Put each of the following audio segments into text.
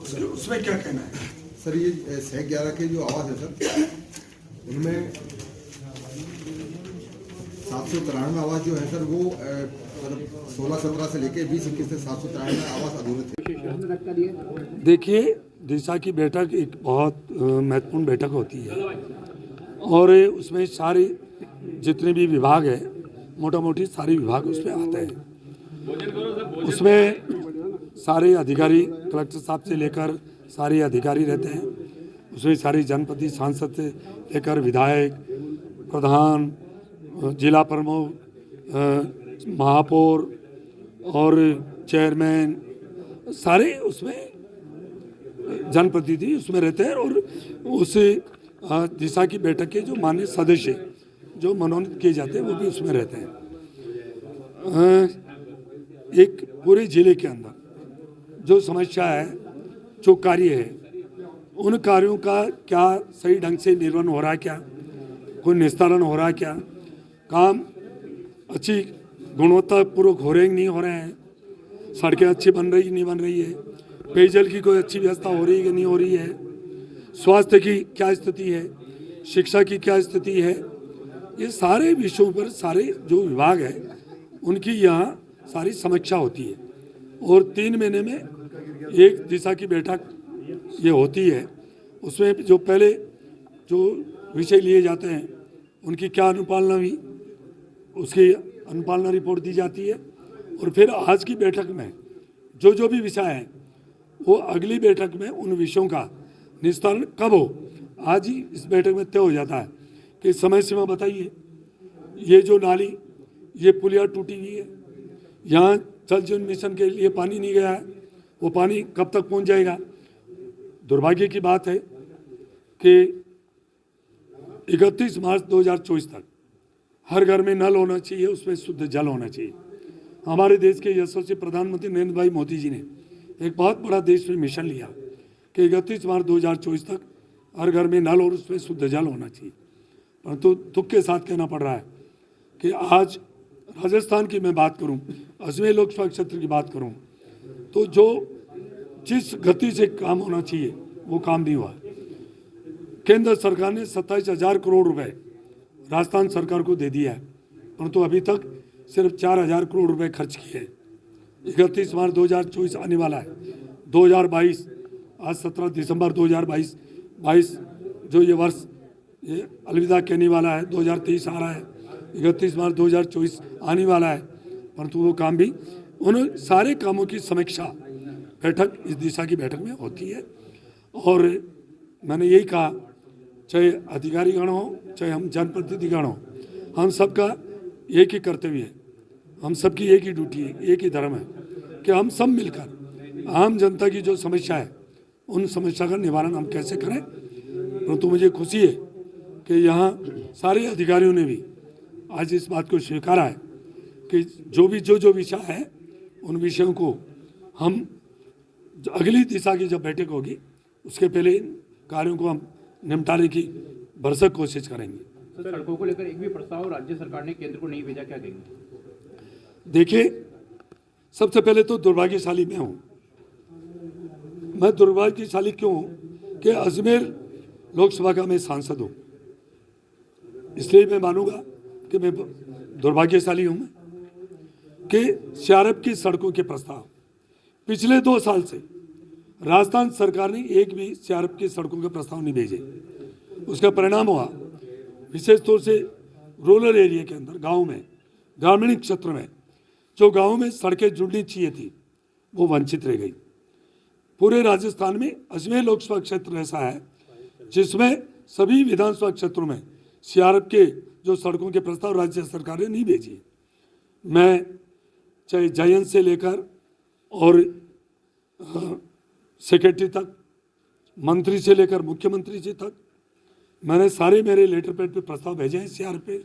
उसमें क्या कहना है? सर ये SEC 11 के जो आवास है सर, उनमें 793 आवास जो है सर वो मतलब 16-17 से लेके 20-21 से 793 आवास अधूरे थे। देखिए, दिशा की बैठक एक बहुत महत्वपूर्ण बैठक होती है और उसमें सारे जितने भी विभाग है, मोटा मोटी सारे विभाग उसमें आते हैं। उसमें सारे अधिकारी, कलेक्टर साहब से लेकर सारे अधिकारी रहते हैं। उसमें सारे जनप्रतिनिधि, सांसद से लेकर विधायक, प्रधान, जिला प्रमुख, महापौर और चेयरमैन, सारे उसमें जनप्रतिनिधि उसमें रहते हैं। और उस दिशा की बैठक के जो माननीय सदस्य जो मनोनीत किए जाते हैं वो भी उसमें रहते हैं। एक पूरे जिले के अंदर जो समस्या है, जो कार्य है, उन कार्यों का क्या सही ढंग से निर्वहन हो रहा है, क्या कोई निस्तारण हो रहा है, क्या काम अच्छी गुणवत्तापूर्वक हो रहे हैं नहीं हो रहे हैं, सड़कें अच्छी बन रही नहीं बन रही है, पेयजल की कोई अच्छी व्यवस्था हो रही है कि नहीं हो रही है, स्वास्थ्य की क्या स्थिति है, शिक्षा की क्या स्थिति है, ये सारे विषयों पर सारे जो विभाग है उनकी यहाँ सारी समीक्षा होती है। और 3 महीने में एक दिशा की बैठक ये होती है। उसमें जो पहले जो विषय लिए जाते हैं उनकी क्या अनुपालना हुई, उसकी अनुपालना रिपोर्ट दी जाती है। और फिर आज की बैठक में जो जो भी विषय हैं वो अगली बैठक में उन विषयों का निस्तारण कब हो, आज ही इस बैठक में तय हो जाता है कि समय सीमा बताइए, ये जो नाली, ये पुलिया टूटी हुई है, यहाँ जल जीवन मिशन के लिए पानी नहीं गया है, वो पानी कब तक पहुँच जाएगा। दुर्भाग्य की बात है कि 31 मार्च 2024 तक हर घर में नल होना चाहिए, उसमें शुद्ध जल होना चाहिए। हमारे देश के यशस्वी प्रधानमंत्री नरेंद्र भाई मोदी जी ने एक बहुत बड़ा देश में मिशन लिया कि 31 मार्च 2024 तक हर घर में नल और उसमें शुद्ध जल होना चाहिए। परंतु दुख के साथ कहना पड़ रहा है कि आज राजस्थान की मैं बात करूं, अजमेर लोकसभा क्षेत्र की बात करूं, तो जो जिस गति से काम होना चाहिए वो काम नहीं हुआ। केंद्र सरकार ने 27,000 करोड़ रुपए राजस्थान सरकार को दे दिया है, परंतु अभी तक सिर्फ 4,000 करोड़ रुपए खर्च किए हैं। 31 मार्च 2024 आने वाला है, 2022 आज 17 दिसंबर 2022 जो ये वर्ष ये अलविदा कहने वाला है, 2023 आ रहा है, 31 मार्च 2024 आने वाला है, परंतु वो काम भी, उन सारे कामों की समीक्षा बैठक इस दिशा की बैठक में होती है। और मैंने यही कहा, चाहे अधिकारीगण हो, चाहे हम जनप्रतिनिधिगण हो, हम सबका एक ही कर्तव्य है, हम सबकी एक ही ड्यूटी है, एक ही धर्म है कि हम सब मिलकर आम जनता की जो समस्या है उन समस्या का निवारण हम कैसे करें। परंतु मुझे खुशी है कि यहाँ सारे अधिकारियों ने भी आज इस बात को स्वीकारा है कि जो विषय है उन विषयों को हम अगली दिशा की जब बैठक होगी उसके पहले इन कार्यों को हम निपटाने की भरसक कोशिश करेंगे। सड़कों को लेकर एक भी प्रस्ताव राज्य सरकार ने केंद्र को नहीं भेजा, क्या कहेंगे? देखिए, सबसे पहले तो दुर्भाग्यशाली मैं हूँ। मैं दुर्भाग्यशाली क्यों हूँ कि अजमेर लोकसभा का मैं सांसद हूँ, इसलिए मैं मानूंगा कि मैं दुर्भाग्यशाली हूँ मैं कि CRF की सड़कों के प्रस्ताव पिछले 2 साल से राजस्थान सरकार ने एक भी CRF की सड़कों के प्रस्ताव नहीं भेजे। उसका परिणाम हुआ विशेष तौर से रूरल एरिया के अंदर, गाँव में, ग्रामीण क्षेत्र में जो गाँव में सड़कें जुड़नी चाहिए थी वो वंचित रह गई। पूरे राजस्थान में अजमेर लोकसभा क्षेत्र ऐसा है जिसमें सभी विधानसभा क्षेत्रों में CRF के जो सड़कों के प्रस्ताव राज्य सरकार ने नहीं भेजी। मैं चाहे जयंत से लेकर और सेक्रेटरी तक, मंत्री से लेकर मुख्यमंत्री जी तक, मैंने सारे मेरे लेटर पैड पे प्रस्ताव भेजे हैं CRF पे,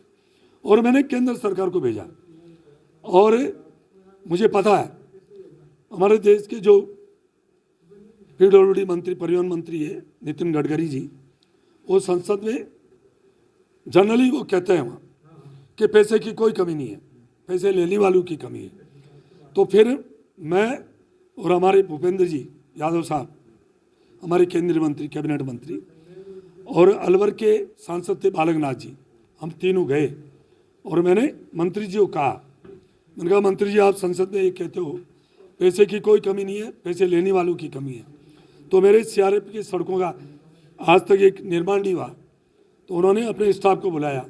और मैंने केंद्र सरकार को भेजा। और मुझे पता है हमारे देश के जो PWD मंत्री, परिवहन मंत्री है नितिन गडकरी जी, वो संसद में जनरली वो कहते हैं वहाँ कि पैसे की कोई कमी नहीं है, पैसे लेने वालों की कमी है। तो फिर मैं और हमारे भूपेंद्र जी यादव साहब हमारे केंद्रीय मंत्री, कैबिनेट मंत्री और अलवर के सांसद थे बालकनाथ जी, हम तीनों गए और मैंने मंत्री जी को कहा, मैंने कहा मंत्री जी आप संसद में ये कहते हो पैसे की कोई कमी नहीं है, पैसे लेने वालों की कमी है, तो मेरे सीआरपीएफ की सड़कों का आज तक एक निर्माण नहीं हुआ। तो उन्होंने अपने स्टाफ को बुलाया,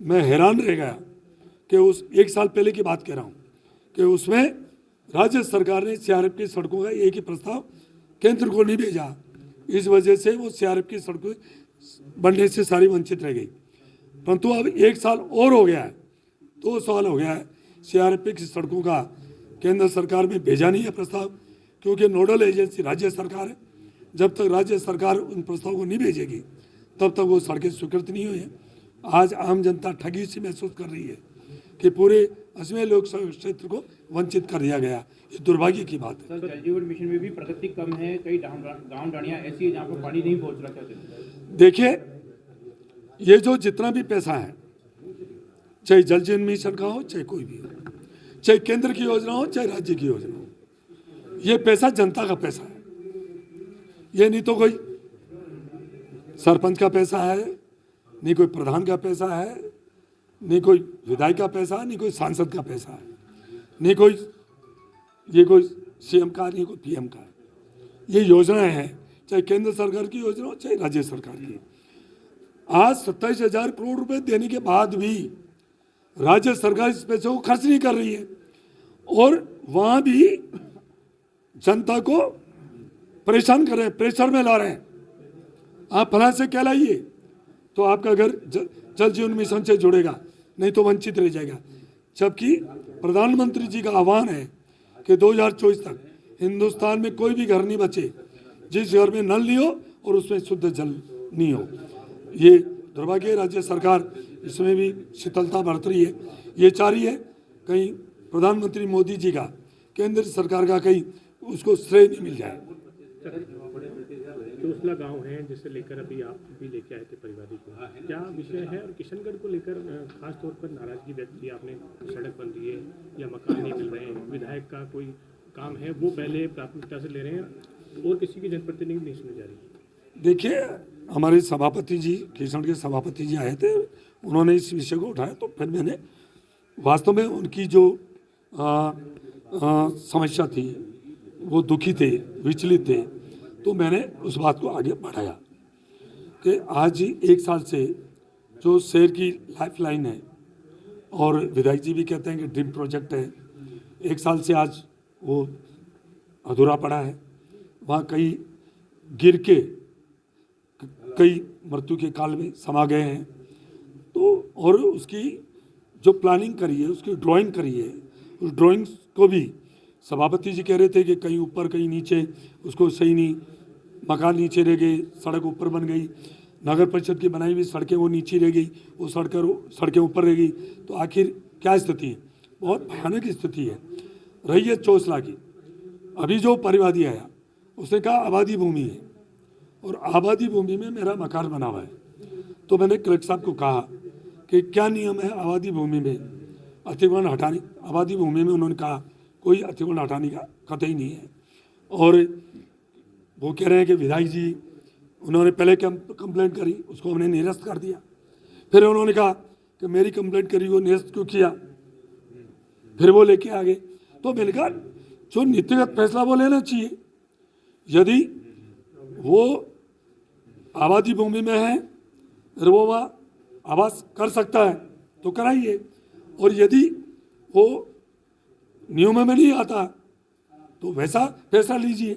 मैं हैरान रह गया कि उस 1 साल पहले की बात कह रहा हूँ कि उसमें राज्य सरकार ने सीआरपीएफ की सड़कों का एक ही प्रस्ताव केंद्र को नहीं भेजा, इस वजह से वो सीआरपीएफ की सड़कें बनने से सारी वंचित रह गई। परंतु अब 1 साल और हो गया है, 2 साल हो गया है, सीआरपीएफ की सड़कों का केंद्र सरकार में भेजा नहीं है प्रस्ताव, क्योंकि नोडल एजेंसी राज्य सरकार है। जब तक राज्य सरकार उन प्रस्ताव को नहीं भेजेगी तब तक वो सड़कें स्वीकृत नहीं हुई हैं। आज आम जनता ठगी से महसूस कर रही है कि पूरे 80वें लोकसभा क्षेत्र को वंचित कर दिया गया, ये दुर्भाग्य की बात है। सर, जल जीवन मिशन में भी प्रगति कम है, कई गांव डाणियां ऐसी है जहाँ पर पानी नहीं पहुँच रहा है। देखिए, ये जो जितना भी पैसा है, चाहे जल जीवन मिशन का हो, चाहे कोई भी हो, चाहे केंद्र की योजना हो, चाहे राज्य की योजना हो, ये पैसा जनता का पैसा है। ये नहीं तो कोई सरपंच का पैसा है, नहीं कोई प्रधान का पैसा है, नहीं कोई विधायक का पैसा, नहीं कोई सांसद का पैसा है, नहीं कोई ये कोई सीएम का, नहीं कोई पीएम का है। ये योजनाएं हैं, चाहे केंद्र सरकार की योजना हो, चाहे राज्य सरकार की। आज 27,000 करोड़ रुपए देने के बाद भी राज्य सरकार इस पैसे को खर्च नहीं कर रही है और वहां भी जनता को परेशान कर रहे हैं, प्रेशर में ला रहे हैं। आप फला से क्या लाइए तो आपका घर जल जीवन मिशन से जुड़ेगा, नहीं तो वंचित रह जाएगा। जबकि प्रधानमंत्री जी का आह्वान है कि 2024 तक हिंदुस्तान में कोई भी घर नहीं बचे जिस घर में नल नहीं हो और उसमें शुद्ध जल नहीं हो। ये दुर्भाग्य है, राज्य सरकार इसमें भी शीतलता बरत रही है। ये चाह रही है कहीं प्रधानमंत्री मोदी जी का, केंद्र सरकार का कहीं उसको श्रेय नहीं मिल जाए। चोसला गांव है जिसे लेकर अभी आप भी लेके आए थे परिवादी को, क्या विषय है? और किशनगढ़ को लेकर खास तौर पर नाराजगी व्यक्त की आपने, सड़क बन रही है या मकान नहीं मिल रहे हैं, विधायक का कोई काम है वो पहले प्राथमिकता से ले रहे हैं और किसी की जनप्रतिनिधि नहीं सुनी जा रही। देखिए, हमारे सभापति जी, किशनगढ़ के सभापति जी आए थे, उन्होंने इस विषय को उठाया, तो फिर मैंने वास्तव में उनकी जो समस्या थी, वो दुखी थे, विचलित थे, तो मैंने उस बात को आगे बढ़ाया कि आज 1 साल से जो शहर की लाइफलाइन है और विधायक जी भी कहते हैं कि ड्रीम प्रोजेक्ट है, 1 साल से आज वो अधूरा पड़ा है। वहाँ कई गिर के कई मृत्यु के काल में समा गए हैं। तो और उसकी जो प्लानिंग करी है, उसकी ड्राइंग करी है, उस ड्राइंग को भी सभापति जी कह रहे थे कि कहीं ऊपर कहीं नीचे, उसको सही नहीं, मकान नीचे रह गए, सड़क ऊपर बन गई, नगर परिषद की बनाई हुई सड़कें वो नीचे रह गई, वो सड़कें ऊपर रह गई। तो आखिर क्या स्थिति है? बहुत भयानक स्थिति है रही है चोसला की। अभी जो परिवादी आया उसने कहा आबादी भूमि है और आबादी भूमि में मेरा मकान बना हुआ है। तो मैंने कलेक्टर साहब को कहा कि क्या नियम है आबादी भूमि में अतिक्रमण हटाने। आबादी भूमि में उन्होंने कहा कोई अतिक्रमण हटाने का कतई नहीं है। और वो कह रहे हैं कि विधायक जी, उन्होंने पहले कंप्लेंट करी, उसको हमने निरस्त कर दिया। फिर उन्होंने कहा कि मेरी कंप्लेंट करी, वो निरस्त क्यों किया, फिर वो लेके आ गए। तो मैंने कहा जो नीतिगत फैसला वो लेना चाहिए। यदि वो आबादी भूमि में है और वो वह आवास कर सकता है तो कराइए, और यदि वो नियमों में नहीं आता तो वैसा फैसला लीजिए,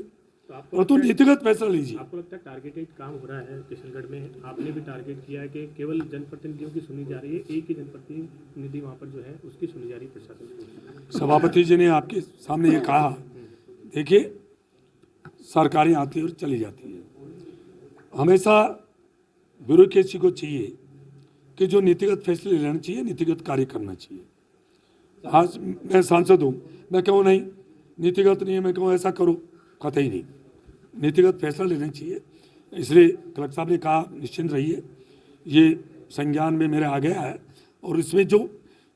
और तो नीतिगत फैसला लीजिए। आपको लगता है टारगेटेड काम हो रहा है किशनगढ़ में? आपने भी टारगेट किया है कि केवल जनप्रतिनिधियों की सुनी जा रही है, एक ही जनप्रतिनिधि वहाँ पर जो है उसकी सुनी जा रही है प्रशासन। सभापति जी ने आपके सामने ये कहा, देखिए सरकारें आती है और चली जाती है, हमेशा ब्यूरोक्रेसी को चाहिए कि जो नीतिगत फैसले लेना चाहिए, नीतिगत कार्य करना चाहिए। आज मैं सांसद हूँ, मैं कहूँ नहीं नीतिगत नहीं है, मैं कहूँ ऐसा करो, कतई नहीं, नीतिगत फैसला लेना चाहिए। इसलिए कलेक्टर साहब ने कहा निश्चिंत रहिए, ये संज्ञान में मेरे आ गया है। और इसमें जो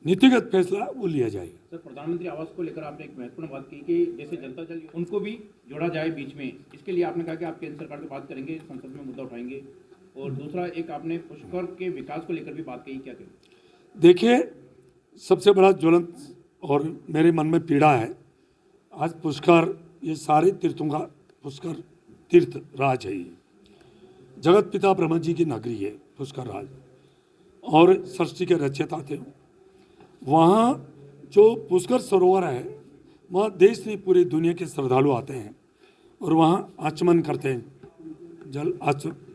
नीतिगत फैसला वो लिया जाएगा। सर, प्रधानमंत्री आवास को लेकर आपने एक महत्वपूर्ण बात की कि जैसे जनता जल उनको भी जोड़ा जाए बीच में, इसके लिए आपने कहा कि आप केंद्र सरकार से बात करेंगे, संसद में मुद्दा उठाएंगे। और दूसरा एक आपने पुष्कर के विकास को लेकर भी बात कही, क्या कहें? देखिए, सबसे बड़ा ज्वलंत और मेरे मन में पीड़ा है, आज पुष्कर, ये सारे तीर्थों का पुष्कर तीर्थ राज है। ये जगत पिता ब्रह्मा जी की नगरी है पुष्कर राज, और सृष्टि के रचयिता थे। वहाँ जो पुष्कर सरोवर है, वहाँ देश नहीं पूरी दुनिया के श्रद्धालु आते हैं और वहाँ आचमन करते हैं, जल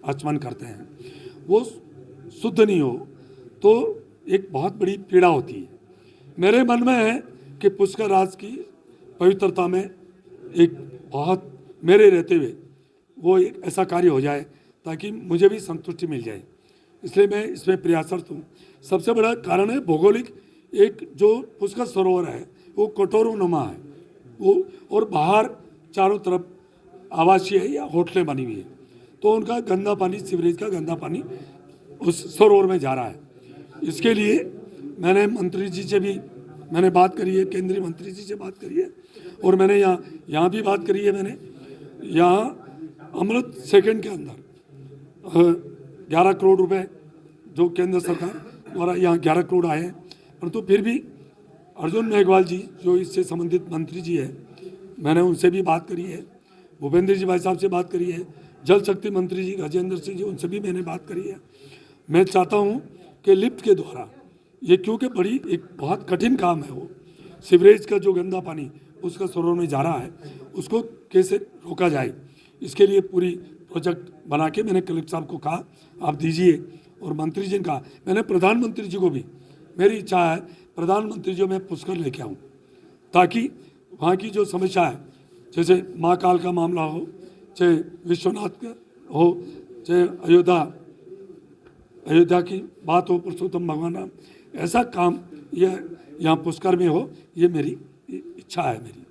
आचमन करते हैं। वो शुद्ध नहीं हो तो एक बहुत बड़ी पीड़ा होती है। मेरे मन में है कि पुष्कर राज की पवित्रता में एक बहुत, मेरे रहते हुए वो एक ऐसा कार्य हो जाए ताकि मुझे भी संतुष्टि मिल जाए, इसलिए मैं इसमें प्रयासरत हूँ। सबसे बड़ा कारण है भौगोलिक, एक जो पुष्कर सरोवर है वो कटोरोनुमा है वो, और बाहर चारों तरफ आवासीय है या होटलें बनी हुई है, तो उनका गंदा पानी, सीवरेज का गंदा पानी उस सरोवर में जा रहा है। इसके लिए मैंने मंत्री जी से भी मैंने बात करी है, केंद्रीय मंत्री जी से बात करी है, और मैंने यहाँ भी बात करी है। मैंने यहाँ अमृत सेकंड के अंदर 11 करोड़ रुपए जो केंद्र सरकार द्वारा यहाँ 11 करोड़ आए हैं, परंतु फिर भी अर्जुन मेघवाल जी जो इससे संबंधित मंत्री जी है, मैंने उनसे भी बात करी है, भूपेंद्र जी भाई साहब से बात करी है, जल शक्ति मंत्री जी गजेंद्र सिंह जी, उनसे भी मैंने बात करी है। मैं चाहता हूँ कि लिफ्ट के द्वारा ये, क्योंकि बड़ी एक बहुत कठिन काम है, वो सीवरेज का जो गंदा पानी उसका सरोवर में जा रहा है, उसको कैसे रोका जाए, इसके लिए पूरी प्रोजेक्ट बना के मैंने कलेक्टर साहब को कहा आप दीजिए, और मंत्री जी ने कहा। मैंने प्रधानमंत्री जी को भी, मेरी इच्छा है प्रधानमंत्री जी मैं पुष्कर लेके आऊँ, ताकि वहाँ की जो समस्या है, जैसे महाकाल का मामला हो, चाहे विश्वनाथ का हो, चाहे अयोध्या की बात हो, पुरुषोत्तम भगवान राम, ऐसा काम यह यहाँ पुष्कर में हो, ये मेरी इच्छा है मेरी।